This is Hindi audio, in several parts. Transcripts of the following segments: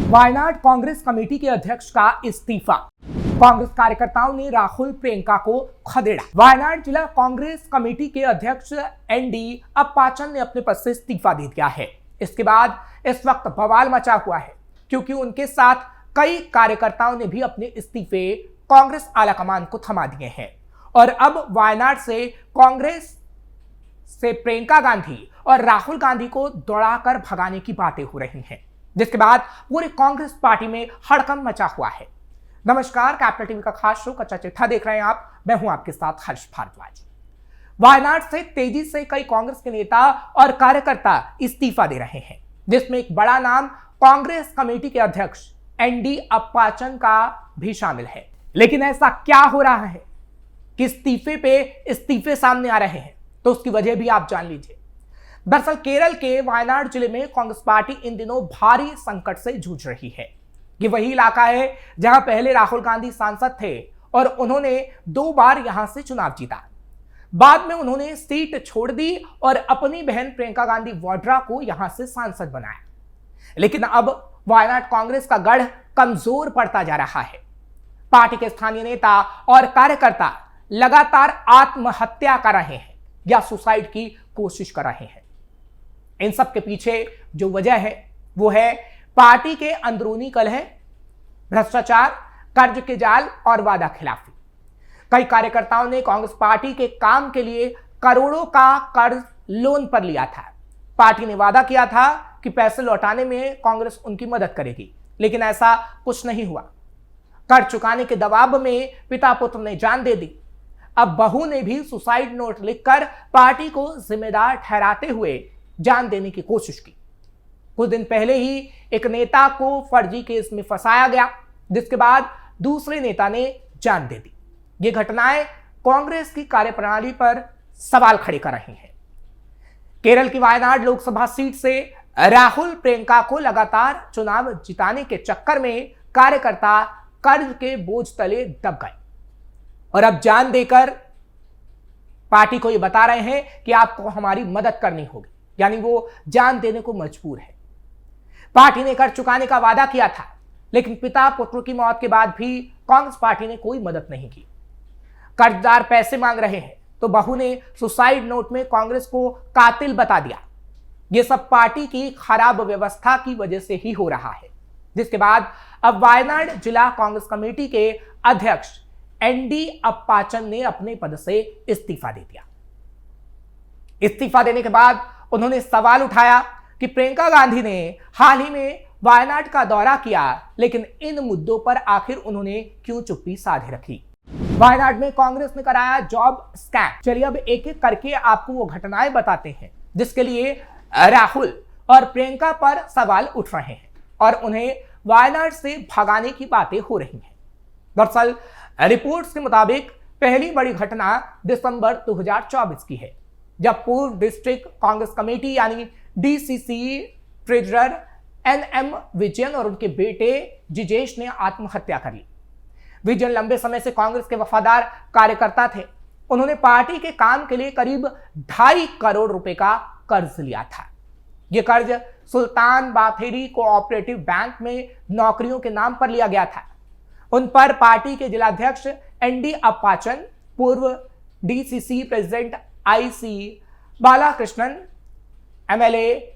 वायनाड कांग्रेस कमेटी के अध्यक्ष का इस्तीफा। कांग्रेस कार्यकर्ताओं ने राहुल प्रियंका को खदेड़ा। वायनाड जिला कांग्रेस कमेटी के अध्यक्ष एनडी अप्पाचन ने अपने पद से इस्तीफा दे दिया है। इसके बाद इस वक्त बवाल मचा हुआ है, क्योंकि उनके साथ कई कार्यकर्ताओं ने भी अपने इस्तीफे कांग्रेस आलाकमान को थमा दिए हैं और अब वायनाड से कांग्रेस से प्रियंका गांधी और राहुल गांधी को दौड़ाकर भगाने की बातें हो रही हैं, जिसके बाद पूरी कांग्रेस पार्टी में हड़कंप मचा हुआ है। नमस्कार, कैपिटल टीवी का खास शो कच्चा चिट्ठा देख रहे हैं आप। मैं हूं आपके साथ हर्ष भारद्वाज। वायनाड से तेजी से कई कांग्रेस के नेता और कार्यकर्ता इस्तीफा दे रहे हैं, जिसमें एक बड़ा नाम कांग्रेस कमेटी के अध्यक्ष एनडी अप्पाचन का भी शामिल है। लेकिन ऐसा क्या हो रहा है कि इस्तीफे पे इस्तीफे सामने आ रहे हैं, तो उसकी वजह भी आप जान लीजिए। दरअसल केरल के वायनाड जिले में कांग्रेस पार्टी इन दिनों भारी संकट से जूझ रही है। ये वही इलाका है जहां पहले राहुल गांधी सांसद थे और उन्होंने 2 बार यहां से चुनाव जीता। बाद में उन्होंने सीट छोड़ दी और अपनी बहन प्रियंका गांधी वाड्रा को यहां से सांसद बनाया। लेकिन अब वायनाड कांग्रेस का गढ़ कमजोर पड़ता जा रहा है। पार्टी के स्थानीय नेता और कार्यकर्ता लगातार आत्महत्या कर रहे हैं या सुसाइड की कोशिश कर रहे हैं। इन सब के पीछे जो वजह है वो है पार्टी के अंदरूनी कलह, भ्रष्टाचार, कर्ज के जाल और वादा खिलाफी। कई कार्यकर्ताओं ने कांग्रेस पार्टी के काम के लिए करोड़ों का कर्ज लोन पर लिया था। पार्टी ने वादा किया था कि पैसे लौटाने में कांग्रेस उनकी मदद करेगी, लेकिन ऐसा कुछ नहीं हुआ। कर्ज चुकाने के दबाव में पिता पुत्र ने जान दे दी। अब बहू ने भी सुसाइड नोट लिखकर पार्टी को जिम्मेदार ठहराते हुए जान देने की कोशिश की। कुछ दिन पहले ही एक नेता को फर्जी केस में फंसाया गया, जिसके बाद दूसरे नेता ने जान दे दी। ये घटनाएं कांग्रेस की कार्यप्रणाली पर सवाल खड़े कर रही हैं। केरल की वायनाड लोकसभा सीट से राहुल प्रियंका को लगातार चुनाव जिताने के चक्कर में कार्यकर्ता कर्ज के बोझ तले दब गए और अब जान देकर पार्टी को यह बता रहे हैं कि आपको हमारी मदद करनी होगी, यानी वो जान देने को मजबूर है। पार्टी ने कर्ज चुकाने का वादा किया था, लेकिन पिता पुत्र की मौत के बाद भी कांग्रेस पार्टी ने कोई मदद नहीं की। कर्जदार पैसे मांग रहे हैं तो बहू ने सुसाइड नोट में कांग्रेस को कातिल बता दिया। यह सब पार्टी की खराब व्यवस्था की वजह से ही हो रहा है, जिसके बाद अब वायनाड जिला कांग्रेस कमेटी के अध्यक्ष एनडी अप्पाचन ने अपने पद से इस्तीफा दे दिया। इस्तीफा देने के बाद उन्होंने सवाल उठाया कि प्रियंका गांधी ने हाल ही में वायनाड का दौरा किया, लेकिन इन मुद्दों पर आखिर उन्होंने क्यों चुप्पी साधे रखी। वायनाड में कांग्रेस ने कराया जॉब स्कैम। चलिए अब एक एक करके आपको वो घटनाएं बताते हैं जिसके लिए राहुल और प्रियंका पर सवाल उठ रहे हैं और उन्हें वायनाड से भगाने की बातें हो रही हैं। दरअसल रिपोर्ट्स के मुताबिक पहली बड़ी घटना दिसंबर 2024 की है, जब पूर्व डिस्ट्रिक्ट कांग्रेस कमेटी यानी डीसीसी ट्रेजरर एनएम विजयन और उनके बेटे जिजेश ने आत्महत्या कर ली। विजयन लंबे समय से कांग्रेस के वफादार कार्यकर्ता थे। उन्होंने पार्टी के काम के लिए करीब 2.5 करोड़ रुपए का कर्ज लिया था। यह कर्ज सुल्तान बाथेरी कोऑपरेटिव बैंक में नौकरियों के नाम पर लिया गया था। उन पर पार्टी के जिलाध्यक्ष एनडी अप्पाचन, पूर्व DCC president IC Balakrishnan, MLA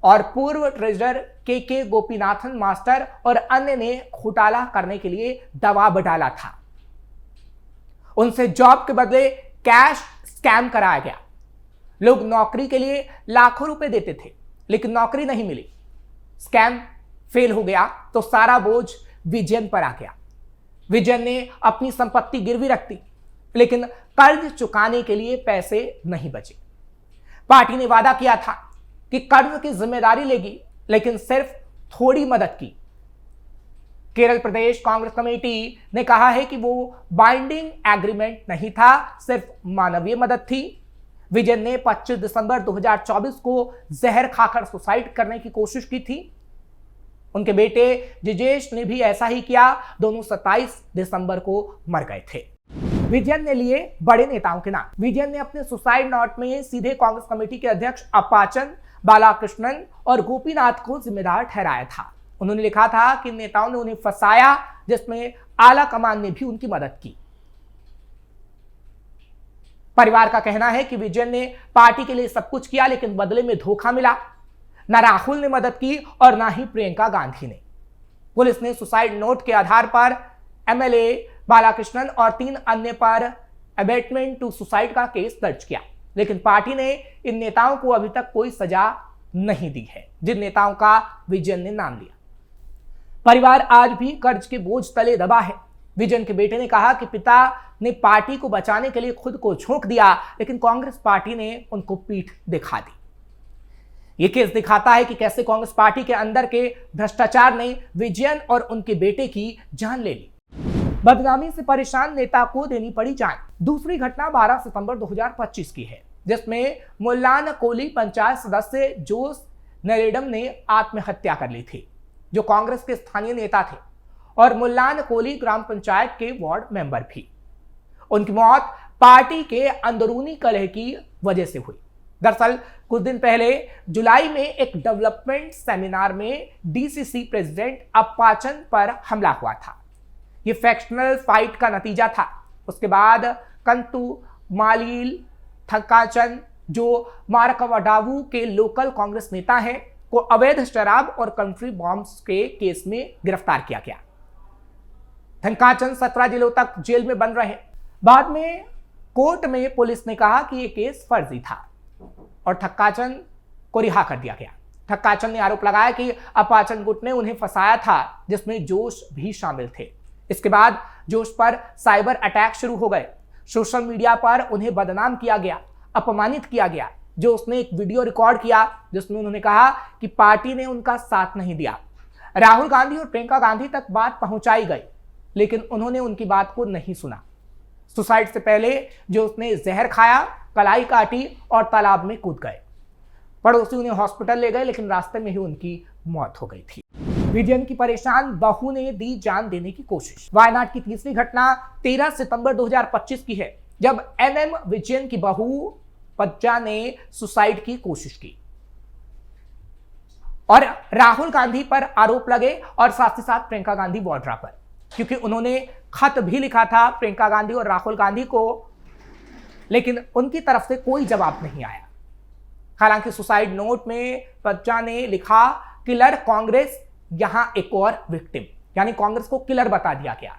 और पूर्व ट्रेजरर के गोपीनाथन मास्टर और अन्य ने घोटाला करने के लिए दबाव डाला था। उनसे जॉब के बदले कैश स्कैम कराया गया। लोग नौकरी के लिए लाखों रुपए देते थे, लेकिन नौकरी नहीं मिली। स्कैम फेल हो गया तो सारा बोझ विजयन पर आ गया। विजयन ने अपनी संपत्ति गिरवी रख दी, लेकिन कर्ज चुकाने के लिए पैसे नहीं बचे। पार्टी ने वादा किया था कि कर्ज की जिम्मेदारी लेगी, लेकिन सिर्फ थोड़ी मदद की। केरल प्रदेश कांग्रेस कमेटी ने कहा है कि वो बाइंडिंग एग्रीमेंट नहीं था, सिर्फ मानवीय मदद थी। विजयन ने 25 दिसंबर 2024 को जहर खाकर सुसाइड करने की कोशिश की थी। उनके बेटे जिजेश ने भी ऐसा ही किया। दोनों 27 दिसंबर को मर गए थे। विजयन ने लिए बड़े नेताओं के नाम। विजयन ने अपने सुसाइड नोट में सीधे कांग्रेस कमेटी के अध्यक्ष अप्पाचन, बालाकृष्णन और गोपीनाथ को जिम्मेदार ठहराया था। उन्होंने लिखा था कि नेताओं ने उन्हें फंसाया, जिसमें आला कमान ने भी उनकी मदद की। परिवार का कहना है कि विजयन ने पार्टी के लिए सब कुछ किया, लेकिन बदले में धोखा मिला। न राहुल ने मदद की और ना ही प्रियंका गांधी ने। पुलिस ने सुसाइड नोट के आधार पर एमएलए बालाकृष्णन और 3 अन्य पर अबेटमेंट टू सुसाइड का केस दर्ज किया, लेकिन पार्टी ने इन नेताओं को अभी तक कोई सजा नहीं दी है, जिन नेताओं का विजयन ने नाम लिया। परिवार आज भी कर्ज के बोझ तले दबा है। विजयन के बेटे ने कहा कि पिता ने पार्टी को बचाने के लिए खुद को झोंक दिया, लेकिन कांग्रेस पार्टी ने उनको पीठ दिखा दी। यह केस दिखाता है कि कैसे कांग्रेस पार्टी के अंदर के भ्रष्टाचार ने विजयन और उनके बेटे की जान ले ली। बदनामी से परेशान नेता को देनी पड़ी जान। दूसरी घटना 12 सितंबर 2025 की है, जिसमें मुल्लान कोली पंचायत सदस्य जोस नरेडम ने आत्महत्या कर ली थी, जो कांग्रेस के स्थानीय नेता थे और मुल्लान कोली ग्राम पंचायत के वार्ड मेंबर भी। उनकी मौत पार्टी के अंदरूनी कलह की वजह से हुई। दरअसल कुछ दिन पहले जुलाई में एक डेवलपमेंट सेमिनार में डीसीसी प्रेसिडेंट अप्पाचन पर हमला हुआ था। यह फैक्शनल फाइट का नतीजा था। उसके बाद कंतु मालील थकाचन, जो मारकवाडावू के लोकल कांग्रेस नेता हैं, को अवैध शराब और कंट्री बॉम्ब्स के केस में गिरफ्तार किया गया। थकाचन 17 जिलों तक जेल में बंद रहे। बाद में कोर्ट में पुलिस ने कहा कि यह केस फर्जी था और थकाचन को रिहा कर दिया गया। थकाचन ने आरोप लगाया कि अपाचन गुट ने उन्हें फंसाया था, जिसमें जोश भी शामिल थे। इसके बाद जोश पर साइबर अटैक शुरू हो गए। सोशल मीडिया पर उन्हें बदनाम किया गया, अपमानित किया गया। जो उसने एक वीडियो रिकॉर्ड किया जिसमें उन्होंने कहा कि पार्टी ने उनका साथ नहीं दिया। राहुल गांधी और प्रियंका गांधी तक बात पहुंचाई गई, लेकिन उन्होंने उनकी बात को नहीं सुना। सुसाइड से पहले जो उसने जहर खाया, कलाई काटी और तालाब में कूद गए। पड़ोसी उन्हें हॉस्पिटल ले गए, लेकिन रास्ते में ही उनकी मौत हो गई थी। विजयन की परेशान बहू ने दी जान देने की कोशिश। वायनाड की तीसरी घटना 13 सितंबर 2025 की है, जब एनएम विजयन की बहू पज्जा ने सुसाइड की कोशिश की और राहुल गांधी पर आरोप लगे और साथ ही साथ प्रियंका गांधी वाड्रा पर, क्योंकि उन्होंने खत भी लिखा था प्रियंका गांधी और राहुल गांधी को, लेकिन उनकी तरफ से कोई जवाब नहीं आया। हालांकि सुसाइड नोट में पज्जा ने लिखा, किलर कांग्रेस, यहां एक और विक्टिम, यानी कांग्रेस को किलर बता दिया गया।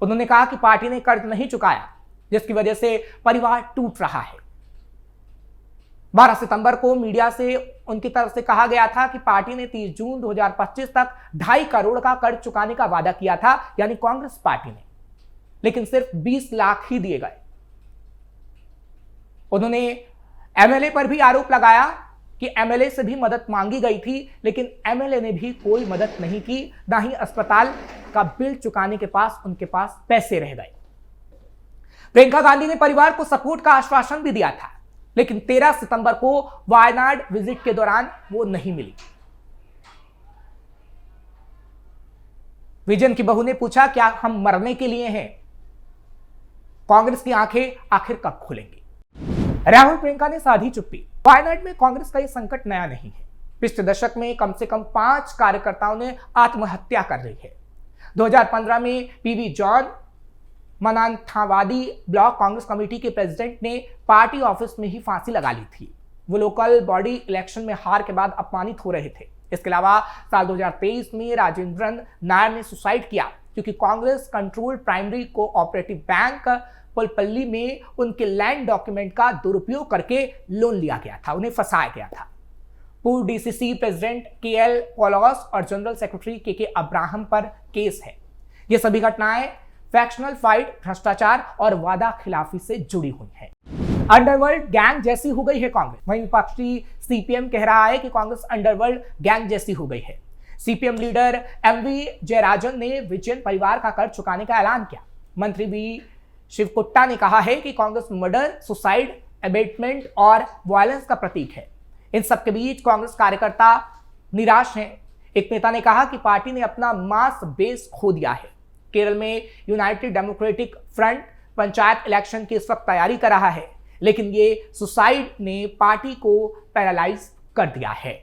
उन्होंने कहा कि पार्टी ने कर्ज नहीं चुकाया, जिसकी वजह से परिवार टूट रहा है। 12 सितंबर को मीडिया से उनकी तरफ से कहा गया था कि पार्टी ने 30 जून 2025 तक 2.5 करोड़ का कर्ज चुकाने का वादा किया था, यानी कांग्रेस पार्टी ने, लेकिन सिर्फ 20 लाख ही दिए गए। उन्होंने एमएलए पर भी आरोप लगाया कि एमएलए से भी मदद मांगी गई थी, लेकिन एमएलए ने भी कोई मदद नहीं की, ना ही अस्पताल का बिल चुकाने के पास उनके पास पैसे रह गए। प्रियंका गांधी ने परिवार को सपोर्ट का आश्वासन भी दिया था, लेकिन 13 सितंबर को वायनाड विजिट के दौरान वो नहीं मिली। विजयन की बहू ने पूछा, क्या हम मरने के लिए हैं? कांग्रेस की आंखें आखिर कब खुलेंगी? राहुल प्रियंका ने साधी चुप्पी। वायनाड में कांग्रेस का यह संकट नया नहीं है। पिछले दशक में कम से कम 5 कार्यकर्ताओं ने आत्महत्या कर ली है। 2015 में PV John, Mananthavady block Congress committee के प्रेसिडेंट ने पार्टी ऑफिस में ही फांसी लगा ली थी। वो लोकल बॉडी इलेक्शन में हार के बाद अपमानित हो रहे थे। इसके अलावा साल 2023 में राजेंद्रन नायर ने सुसाइड किया, क्योंकि Congress controlled primary cooperative bank Pulpally में उनके लैंड डॉक्यूमेंट का दुरुपयोग करके लोन लिया गया था, उन्हें फंसाया गया था। पूर्व डीसीसी प्रेसिडेंट केएल कोलॉस और जनरल सेक्रेटरी के अब्राहम पर केस है। ये सभी घटनाएं फैक्शनल फाइट, भ्रष्टाचार और वादा खिलाफी से जुड़ी हुई है। अंडरवर्ल्ड गैंग जैसी हो गई है कांग्रेस। वहीं विपक्षी सीपीएम कह रहा है कि कांग्रेस अंडरवर्ल्ड गैंग जैसी हो गई है। सीपीएम लीडर एमवी जयराजन ने विजयन परिवार का कर्ज चुकाने का ऐलान किया। मंत्री वी शिवकुट्टा ने कहा है कि कांग्रेस मर्डर, सुसाइड, अबेटमेंट और वायलेंस का प्रतीक है। इन सबके बीच कांग्रेस कार्यकर्ता निराश हैं। एक नेता ने कहा कि पार्टी ने अपना मास बेस खो दिया है। केरल में United democratic front panchayat election की इस वक्त तैयारी कर रहा है, लेकिन ये सुसाइड ने पार्टी को पैरालाइज कर दिया है।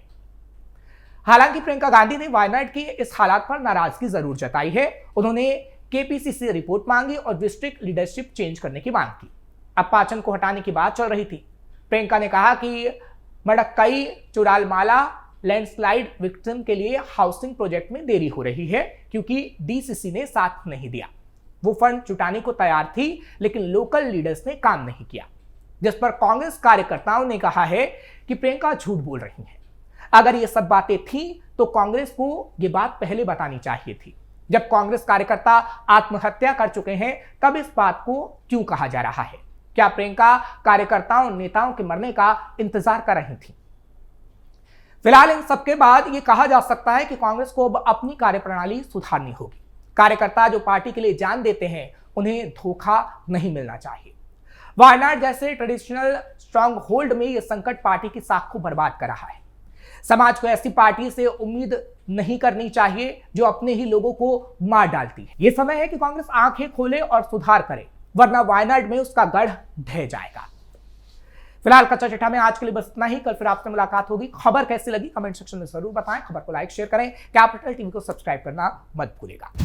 हालांकि प्रियंका गांधी ने वायनाड के इस हालात पर नाराजगी जरूर जताई है। उन्होंने केपीसीसी से रिपोर्ट मांगी और डिस्ट्रिक्ट लीडरशिप चेंज करने की मांग की। अब पाचन को हटाने की बात चल रही थी। प्रियंका ने कहा कि मडक्कई चुरालमाला लैंडस्लाइड विक्टिम के लिए हाउसिंग प्रोजेक्ट में देरी हो रही है क्योंकि डीसीसी ने साथ नहीं दिया। वो फंड जुटाने को तैयार थी लेकिन लोकल लीडर्स ने काम नहीं किया, जिस पर कांग्रेस कार्यकर्ताओं ने कहा है कि प्रियंका झूठ बोल रही हैं। अगर ये सब बातें थी तो कांग्रेस को ये बात पहले बतानी चाहिए थी। जब कांग्रेस कार्यकर्ता आत्महत्या कर चुके हैं तब इस बात को क्यों कहा जा रहा है? क्या प्रियंका कार्यकर्ताओं नेताओं के मरने का इंतजार कर रही थी? फिलहाल इन सबके बाद ये कहा जा सकता है कि कांग्रेस को अब अपनी कार्यप्रणाली सुधारनी होगी। कार्यकर्ता जो पार्टी के लिए जान देते हैं उन्हें धोखा नहीं मिलना चाहिए। वायनाड जैसे ट्रेडिशनल स्ट्रांग होल्ड में यह संकट पार्टी की साख को बर्बाद कर रहा है। समाज को ऐसी पार्टी से उम्मीद नहीं करनी चाहिए जो अपने ही लोगों को मार डालती है। यह समय है कि कांग्रेस आंखें खोले और सुधार करे, वरना वायनाड में उसका गढ़ ढह जाएगा। फिलहाल कच्चा चिट्ठा में आज के लिए बस इतना ही। कल फिर आपसे मुलाकात होगी। खबर कैसी लगी कमेंट सेक्शन में जरूर बताएं। खबर को लाइक शेयर करें। कैपिटल टीवी को सब्सक्राइब करना मत भूलिएगा।